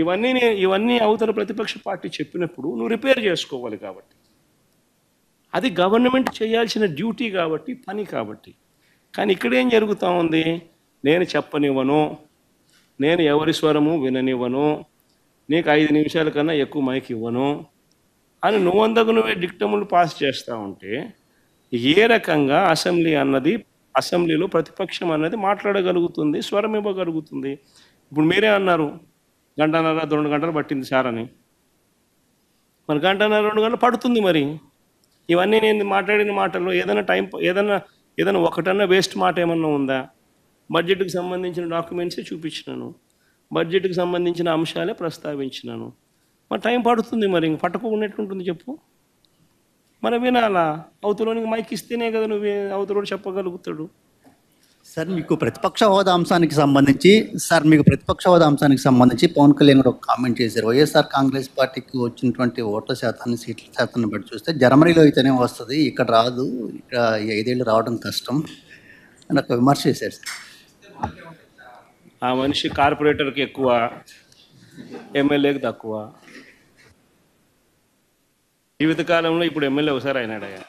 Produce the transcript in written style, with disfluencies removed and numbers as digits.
ఇవన్నీ అవతల ప్రతిపక్ష పార్టీ చెప్పినప్పుడు నువ్వు రిపేర్ చేసుకోవాలి. కాబట్టి అది గవర్నమెంట్ చేయాల్సిన డ్యూటీ కాబట్టి, పని కాబట్టి. కానీ ఇక్కడ ఏం జరుగుతూ ఉంది? నేను చెప్పనివ్వను, నేను ఎవరి స్వరము విననివ్వను, నీకు 5 నిమిషాల కన్నా ఎక్కువ మైక్ ఇవ్వను అని నువ్వే డిక్టములు పాస్ చేస్తూ ఉంటే ఏ రకంగా అసెంబ్లీలో ప్రతిపక్షం అన్నది మాట్లాడగలుగుతుంది, స్వరం ఇవ్వగలుగుతుంది? ఇప్పుడు మీరే అన్నారు 1.5 2 గంటలు పట్టింది సార్ అని. మరి 1.5 2 గంటలు పడుతుంది. మరి ఇవన్నీ నేను మాట్లాడిన మాటల్లో ఏదైనా ఒకటన్నా వేస్ట్ మాట ఏమన్నా ఉందా? బడ్జెట్కి సంబంధించిన డాక్యుమెంట్సే చూపించినాను, బడ్జెట్కి సంబంధించిన అంశాలే ప్రస్తావించినాను. మరి టైం పడుతుంది. మరి ఇంక పట్టుకోకుండా ఎట్లుంటుంది చెప్పు? మరి వినాలా? అవతలోనికి మైక్ ఇస్తేనే కదా నువ్వు అవతలోడు చెప్పగలుగుతాడు. సార్ మీకు ప్రతిపక్ష హోదా అంశానికి సంబంధించి పవన్ కళ్యాణ్ గారు ఒక కామెంట్ చేశారు. వైఎస్ఆర్ కాంగ్రెస్ పార్టీకి వచ్చినటువంటి ఓట్ల శాతాన్ని, సీట్ల శాతాన్ని బట్టి చూస్తే జర్మనీలో అయితేనే వస్తుంది, ఇక్కడ రాదు, ఇక్కడ 5 ఏళ్ళు రావడం కష్టం అని ఒక విమర్శ చేశారు సార్. ఆ మనిషి కార్పొరేటర్కి ఎక్కువ, ఎమ్మెల్యేకి తక్కువ. జీవితకాలంలో ఇప్పుడు ఎమ్మెల్యే ఒకసారి అయినాడయ్యా.